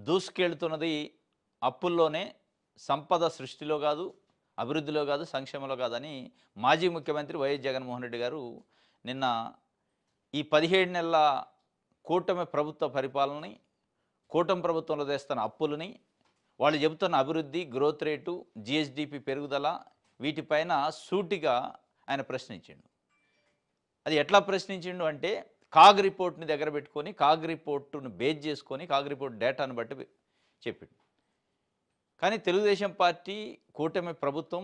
దూసుకెళ్తున్నది అప్పుల్లోనే, సంపద సృష్టిలో కాదు, అభివృద్ధిలో కాదు, సంక్షేమంలో కాదని మాజీ ముఖ్యమంత్రి వైఎస్ జగన్మోహన్ రెడ్డి గారు నిన్న ఈ 17 నెలల కూటమి ప్రభుత్వ పరిపాలనని, కూటమి ప్రభుత్వంలో తెస్తున్న అప్పులని, వాళ్ళు చెబుతున్న అభివృద్ధి, గ్రోత్ రేటు, జీఎస్డీపీ పెరుగుదల వీటిపైన సూటిగా ఆయన ప్రశ్నించిండు. అది ఎట్లా ప్రశ్నించిండు అంటే కాగ్ రిపోర్ట్ని దగ్గర పెట్టుకొని, కాగ్ రిపోర్టును బేస్ చేసుకొని, కాగ్ రిపోర్ట్ డేటాను బట్టి చెప్పిండు. కానీ తెలుగుదేశం పార్టీ, కూటమి ప్రభుత్వం,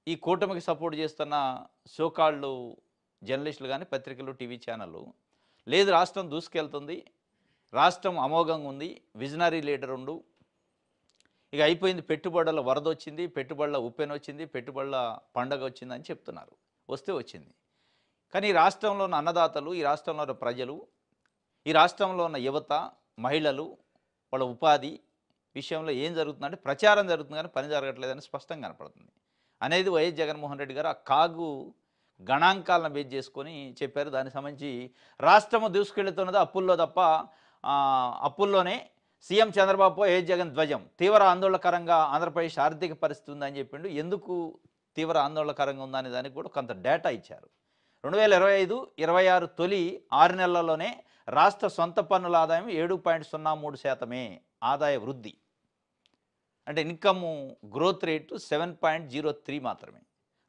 ఈ కూటమికి సపోర్ట్ చేస్తున్న సోకాళ్ళు జర్నలిస్టులు కానీ, పత్రికలు, టీవీ ఛానళ్ళు లేదు రాష్ట్రం దూసుకెళ్తుంది, రాష్ట్రం అమోఘంగా ఉంది, విజనరీ లీడర్ ఉండు, ఇక అయిపోయింది, పెట్టుబడుల వరద వచ్చింది, పెట్టుబడుల ఉప్పెన వచ్చింది, పెట్టుబడుల పండగ వచ్చిందని చెప్తున్నారు. వస్తే వచ్చింది. కానీ ఈ రాష్ట్రంలో ఉన్న అన్నదాతలు, ఈ రాష్ట్రంలో ఉన్న ప్రజలు, ఈ రాష్ట్రంలో ఉన్న యువత, మహిళలు, వాళ్ళ ఉపాధి విషయంలో ఏం జరుగుతుందంటే ప్రచారం జరుగుతుంది కానీ పని జరగట్లేదని స్పష్టంగా కనపడుతుంది అనేది వైఎస్ జగన్మోహన్ రెడ్డి గారు ఆ కాగు గణాంకాలను బేస్ చేసుకొని చెప్పారు. దానికి సంబంధించి రాష్ట్రము దూసుకెళ్తున్నది అప్పుల్లో తప్ప, అప్పుల్లోనే సీఎం చంద్రబాబు వైఎస్ జగన్ ధ్వజం, తీవ్ర ఆందోళనకరంగా ఆంధ్రప్రదేశ్ ఆర్థిక పరిస్థితి ఉందని చెప్పిండు. ఎందుకు తీవ్ర ఆందోళనకరంగా ఉందనే దానికి కూడా కొంత డేటా ఇచ్చారు. 2025-26 తొలి 6 నెలల్లోనే రాష్ట్ర సొంత పన్నుల ఆదాయం 7.03% ఆదాయ వృద్ధి, అంటే ఇన్కమ్ గ్రోత్ రేటు 7.03 మాత్రమే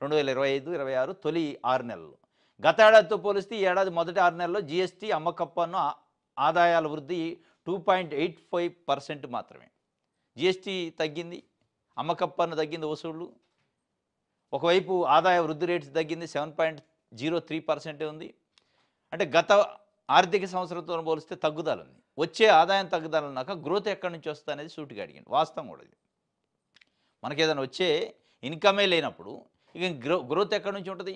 2025-26 తొలి 6 నెలలు. గత ఏడాదితో పోలిస్తే ఈ ఏడాది మొదటి 6 నెలల్లో జీఎస్టీ, అమ్మకపు పన్ను ఆదాయాల వృద్ధి 2.85% మాత్రమే. జీఎస్టీ తగ్గింది, అమ్మకపు పన్ను తగ్గింది వసూళ్లు. ఒకవైపు ఆదాయ వృద్ధి రేటు తగ్గింది, 7.03% ఉంది. అంటే గత ఆర్థిక సంవత్సరంతో పోలిస్తే తగ్గుదల ఉంది. వచ్చే ఆదాయం తగ్గుదల ఉన్నాక గ్రోత్ ఎక్కడి నుంచి వస్తుంది అనేది సూటిగా అడిగింది. వాస్తవం కూడా ఇది. మనకేదైనా వచ్చే ఇన్కమే లేనప్పుడు ఇక గ్రోత్ ఎక్కడి నుంచి ఉంటుంది?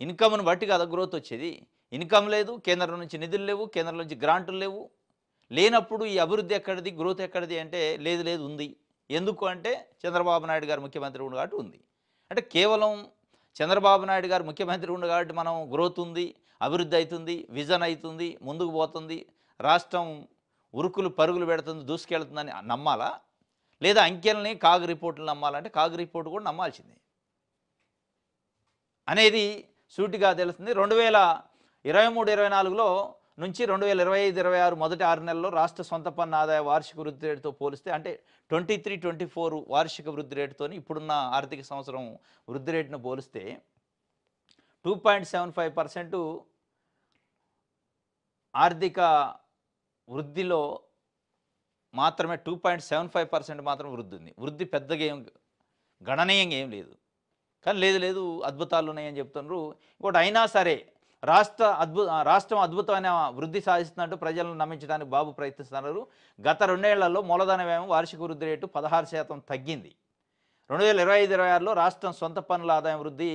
ఇన్కమ్ను బట్టి కదా గ్రోత్ వచ్చేది. ఇన్కమ్ లేదు, కేంద్రం నుంచి నిధులు లేవు, కేంద్రం నుంచి గ్రాంటులు లేవు. లేనప్పుడు ఈ అభివృద్ధి ఎక్కడిది, గ్రోత్ ఎక్కడిది అంటే లేదు లేదు ఉంది. ఎందుకు అంటే చంద్రబాబు నాయుడు గారు ముఖ్యమంత్రి ఉండు కాబట్టి ఉంది. అంటే కేవలం చంద్రబాబు నాయుడు గారు ముఖ్యమంత్రి ఉండు కాబట్టి మనం గ్రోత్ ఉంది, అభివృద్ధి అవుతుంది, విజన్ అవుతుంది, ముందుకు పోతుంది, రాష్ట్రం ఉరుకులు పరుగులు పెడుతుంది, దూసుకెళ్తుందని నమ్మాలా? లేదా అంకెల్ని కాగ్ రిపోర్టులు నమ్మాలంటే కాగ్ రిపోర్టు కూడా నమ్మాల్సిందే అనేది సూటిగా తెలుస్తుంది. 2023-24లో నుంచి 2025-26 మొదటి 6 నెలల్లో రాష్ట్ర సొంత పన్ను ఆదాయ వార్షిక వృద్ధి రేటుతో పోలిస్తే, అంటే 23-24 వార్షిక వృద్ధి రేటుతో ఇప్పుడున్న ఆర్థిక సంవత్సరం వృద్ధి రేటును పోలిస్తే 2.75% ఆర్థిక వృద్ధిలో మాత్రమే 2.75% మాత్రం వృద్ధి ఉంది. వృద్ధి పెద్దగా ఏం గణనీయంగా ఏం లేదు. కానీ లేదు లేదు అద్భుతాలు ఉన్నాయని చెప్తున్నారు. ఇంకోటి అయినా సరే రాష్ట్రం అద్భుతమైన వృద్ధి సాధిస్తున్నట్టు ప్రజలను నమ్మించడానికి బాబు ప్రయత్నిస్తున్నారు. గత 2 ఏళ్లలో మూలధన వ్యయం వార్షిక వృద్ధి రేటు 16% తగ్గింది. 2025-26లో రాష్ట్రం సొంత పన్నుల ఆదాయం వృద్ధి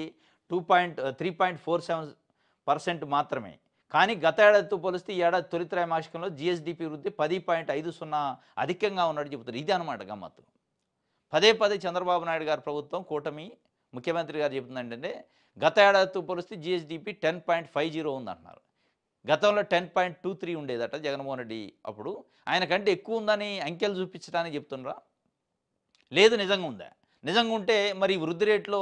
3.47% మాత్రమే. కానీ గత ఏడాదితో పోలిస్తే ఈ ఏడాది తొలి త్రైమాసికంలో జీఎస్డీపీ వృద్ధి 10.50 అధికంగా ఉన్నట్టు చెబుతారు. ఇది అనమాట గమ్మత్తు. పదే చంద్రబాబు నాయుడు గారి ప్రభుత్వం, కూటమి ముఖ్యమంత్రి గారు చెబుతుందంటే గత ఏడాదితో పోలిస్తే జీఎస్డీపీ 10.50 ఉందంటున్నారు. గతంలో 10.23 ఉండేదట జగన్మోహన్ రెడ్డి అప్పుడు. ఆయన కంటే ఎక్కువ ఉందని అంకెలు చూపించడానికి చెప్తున్నారా? లేదు, నిజంగా ఉందా? నిజంగా ఉంటే మరి వృద్ధి రేట్లో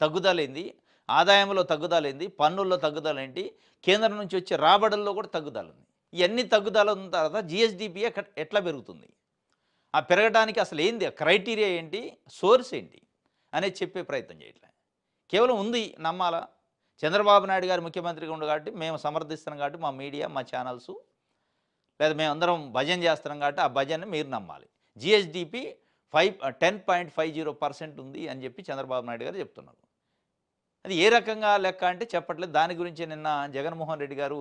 తగ్గుదలేంది, ఆదాయంలో తగ్గుదలేంది, పన్నుల్లో తగ్గుదలేంటి, కేంద్రం నుంచి వచ్చే రాబడుల్లో కూడా తగ్గుదల ఉంది. ఇవన్నీ తగ్గుదల ఉన్న తర్వాత జీఎస్డీపీ ఎట్లా పెరుగుతుంది? ఆ పెరగడానికి అసలు ఏంది, క్రైటీరియా ఏంటి, సోర్స్ ఏంటి అనేది చెప్పే ప్రయత్నం చేయట్లేదు. కేవలం ఉంది నమ్మాలా? చంద్రబాబు నాయుడు గారు ముఖ్యమంత్రిగా ఉండు కాబట్టి మేము సమర్థిస్తున్నాం కాబట్టి మా మీడియా, మా ఛానల్స్, లేదా మేమందరం భజన చేస్తున్నాం కాబట్టి ఆ భజనని మీరు నమ్మాలి. జీఎస్డీపీ 10.50% ఉంది అని చెప్పి చంద్రబాబు నాయుడు గారు చెప్తున్నారు. అది ఏ రకంగా లెక్క అంటే చెప్పట్లేదు. దాని గురించి నిన్న జగన్మోహన్ రెడ్డి గారు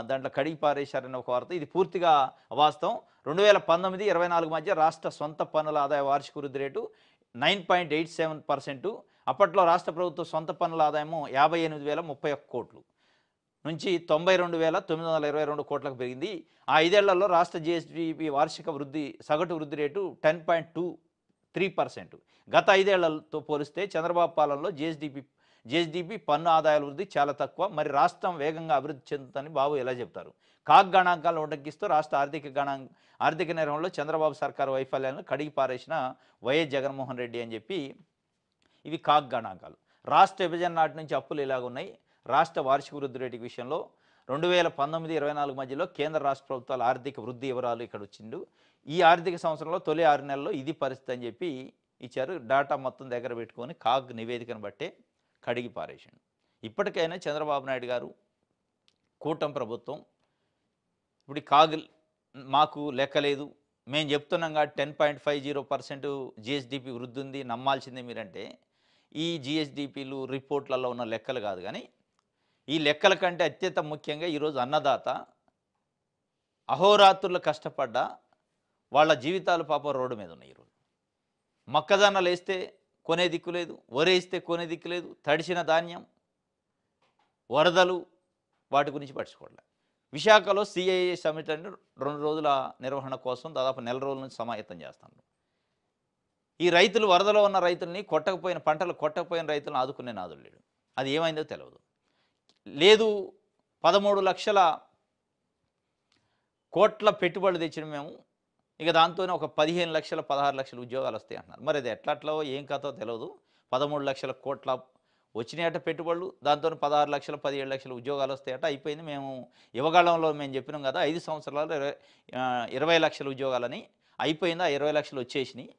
దాంట్లో కడిగి పారేశారని ఒక వార్త. ఇది పూర్తిగా అవాస్తవం. 2019-24 మధ్య రాష్ట్ర సొంత పన్నుల ఆదాయ వార్షిక వృద్ధి రేటు 9.87%. అప్పట్లో రాష్ట్ర ప్రభుత్వ సొంత పన్నుల ఆదాయము 58,031 కోట్లు నుంచి 92,922 కోట్లకు పెరిగింది. ఆ 5 ఏళ్లలో రాష్ట్ర జీఎస్డీపీ వార్షిక వృద్ధి సగటు వృద్ధి రేటు 10.23%. గత 5 ఏళ్లతో పోలిస్తే చంద్రబాబు పాలనలో జీఎస్డీపీ జిఎస్డిపి పన్ను ఆదాయాల వృద్ధి చాలా తక్కువ. మరి రాష్ట్రం వేగంగా అభివృద్ధి చెందుతుందని బాబు ఎలా చెప్తారు? కాగ్ గణాంకాలను ఉటంకిస్తూ రాష్ట్ర ఆర్థిక నిర్వహణలో చంద్రబాబు సర్కారు వైఫల్యాలను కడిగి పారేసిన వైఎస్ జగన్మోహన్ రెడ్డి అని చెప్పి ఇవి కాగ్ గణాంకాలు. రాష్ట్ర విభజన నాటి నుంచి అప్పులు ఇలాగున్నాయి. రాష్ట్ర వార్షిక వృద్ధి రేటు విషయంలో 2019-24 మధ్యలో కేంద్ర రాష్ట్ర ప్రభుత్వాల ఆర్థిక వృద్ధి వివరాలు ఇక్కడ వచ్చిండు. ఈ ఆర్థిక సంవత్సరంలో తొలి 6 నెలల్లో ఇది పరిస్థితి అని చెప్పి ఇచ్చారు. డాటా మొత్తం దగ్గర పెట్టుకొని కాగ్ నివేదికను బట్టే కడిగి పారేసిండు. ఇప్పటికైనా చంద్రబాబు నాయుడు గారు, కూటమి ప్రభుత్వం ఇప్పుడు ఈ కాగ్ మాకు లెక్కలేదు, మేము చెప్తున్నాం కాబట్టి 10.50% జిఎస్డిపి వృద్ధి ఉంది, నమ్మాల్సిందే మీరంటే, ఈ జిఎస్డిపిలు రిపోర్ట్లలో ఉన్న లెక్కలు కాదు. కానీ ఈ లెక్కల కంటే అత్యంత ముఖ్యంగా ఈరోజు అన్నదాత అహోరాత్రులు కష్టపడ్డ వాళ్ళ జీవితాలు పాపం రోడ్డు మీద ఉన్నాయి. ఈరోజు మొక్కజొన్నలు వేస్తే కొనే దిక్కు లేదు, వరేస్తే కొనే దిక్కు లేదు, తడిసిన ధాన్యం, వరదలు, వాటి గురించి పట్టించుకోవట్లేదు. విశాఖలో సిఐఏ సమిట్ అని 2 రోజుల నిర్వహణ కోసం దాదాపు నెల రోజుల నుంచి సమాయత్తం చేస్తాను. ఈ రైతులు, వరదలో ఉన్న రైతుల్ని, పంటలు కొట్టకపోయిన రైతులను ఆదుకునే నాదుడు లేడు. అది ఏమైందో తెలియదు. లేదు 13 లక్షల కోట్ల పెట్టుబడులు తెచ్చిన మేము, ఇక దాంతోనే ఒక 15 లక్షల 16 లక్షల ఉద్యోగాలు వస్తాయి అంటున్నారు. మరి అది ఎట్లాట్లో ఏం కథో తెలియదు. 13 లక్షల కోట్ల వచ్చినాయట పెట్టుబడులు, దాంతో 16 లక్షల 17 లక్షల ఉద్యోగాలు వస్తాయట. అయిపోయింది. మేము యువగాళంలో మేము చెప్పినాం కదా 5 సంవత్సరాలు 20 లక్షల ఉద్యోగాలని. అయిపోయింది. ఆ 20 లక్షలు వచ్చేసినాయి.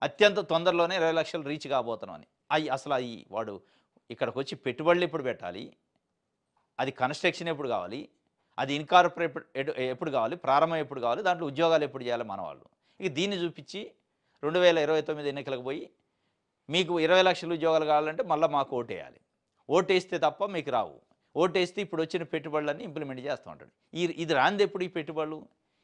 అత్యంత తొందరలోనే 20 లక్షలు రీచ్ కాబోతున్నాం అని. అసలు వాడు ఇక్కడికి వచ్చి పెట్టుబడులు ఎప్పుడు పెట్టాలి, అది కన్స్ట్రక్షన్ ఎప్పుడు కావాలి, అది ఇన్కార్పొరేట్ ఎప్పుడు కావాలి, ప్రారంభం ఎప్పుడు కావాలి, దాంట్లో ఉద్యోగాలు ఎప్పుడు చేయాలి మన వాళ్ళు. ఇక దీన్ని చూపించి 2029 ఎన్నికలకు పోయి మీకు 20 లక్షల ఉద్యోగాలు కావాలంటే మళ్ళీ మాకు ఓటేయాలి, ఓటేస్తే తప్ప మీకు రావు, ఓటేస్తే ఇప్పుడు వచ్చిన పెట్టుబడులన్నీ ఇంప్లిమెంట్ చేస్తూ ఉంటాడు. ఇది రాంది ఎప్పుడు? ఈ పెట్టుబడులు,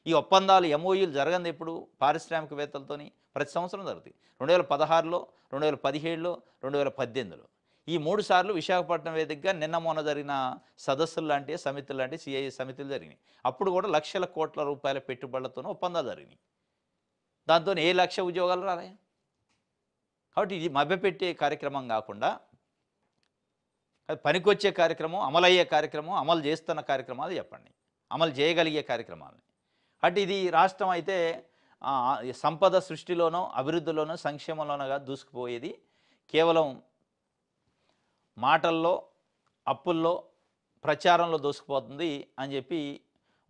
ఈ ఒప్పందాలు, ఎంఓయూలు జరగంది ఎప్పుడు? పారిశ్రామికవేత్తలతో ప్రతి సంవత్సరం జరుగుతాయి. 2016లో, 2017లో, 2018లో ఈ 3 సార్లు విశాఖపట్నం వేదికగా నిన్న మొన్న జరిగిన సదస్సులు లాంటి సమితులు లాంటి సిఐఏ సమితులు జరిగినాయి. అప్పుడు కూడా లక్షల కోట్ల రూపాయల పెట్టుబడులతోనూ ఒప్పందాలు జరిగినాయి. దాంతో ఏ లక్ష ఉద్యోగాలు రాలే. కాబట్టి ఇది మభ్యపెట్టే కార్యక్రమం కాకుండా పనికొచ్చే కార్యక్రమం, అమలయ్యే కార్యక్రమం, అమలు చేస్తున్న కార్యక్రమాలు చెప్పండి, అమలు చేయగలిగే కార్యక్రమాలని. అంటే ఇది రాష్ట్రం అయితే సంపద సృష్టిలోనో, అభివృద్ధిలోనో, సంక్షేమంలోనో కాదు దూసుకుపోయేది. కేవలం మాటల్లో, అప్పుల్లో, ప్రచారంలో దూసుకుపోతుంది అని చెప్పి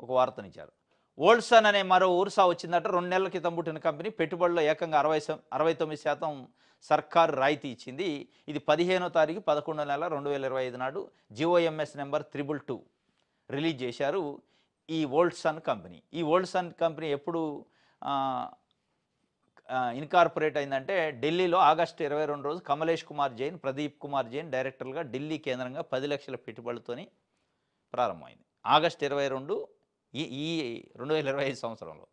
ఒక వార్తనిచ్చారు. ఓల్డ్సన్ అనే మరో ఊర్సా వచ్చిందట. 2 నెలల క్రితం పుట్టిన కంపెనీ పెట్టుబడిలో ఏకంగా 69% సర్కారు రాయితీ ఇచ్చింది. ఇది 15వ తారీఖు 11వ నెల 2025 నాడు జిఓఎంఎస్ నెంబర్ 222 రిలీజ్ చేశారు ఈ ఓల్డ్సన్ కంపెనీ. ఈ ఓల్డ్సన్ కంపెనీ ఎప్పుడు ఇన్కార్పొరేట్ అయిందంటే ఢిల్లీలో ఆగస్టు 22 రోజు కమలేష్ కుమార్ జైన్, ప్రదీప్ కుమార్ జైన్ డైరెక్టర్లుగా ఢిల్లీ కేంద్రంగా 10 లక్షల పెట్టుబడులతోని ప్రారంభమైంది. ఆగస్టు 22 ఈ 2025 సంవత్సరంలో.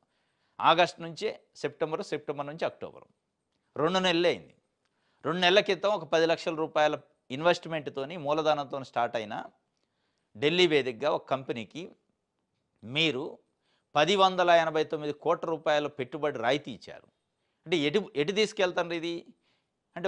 ఆగస్టు నుంచే సెప్టెంబర్ నుంచి అక్టోబర్ 2 నెలలే అయింది. 2 నెలల క్రితం ఒక 10 లక్షల రూపాయల ఇన్వెస్ట్మెంట్తోని, మూలధనంతో స్టార్ట్ అయిన ఢిల్లీ వేదికగా ఒక కంపెనీకి మీరు 1089 కోట్ల రూపాయల పెట్టుబడి రాయితీ ఇచ్చారు. అంటే ఎటు తీసుకెళ్తారు ఇది? అంటే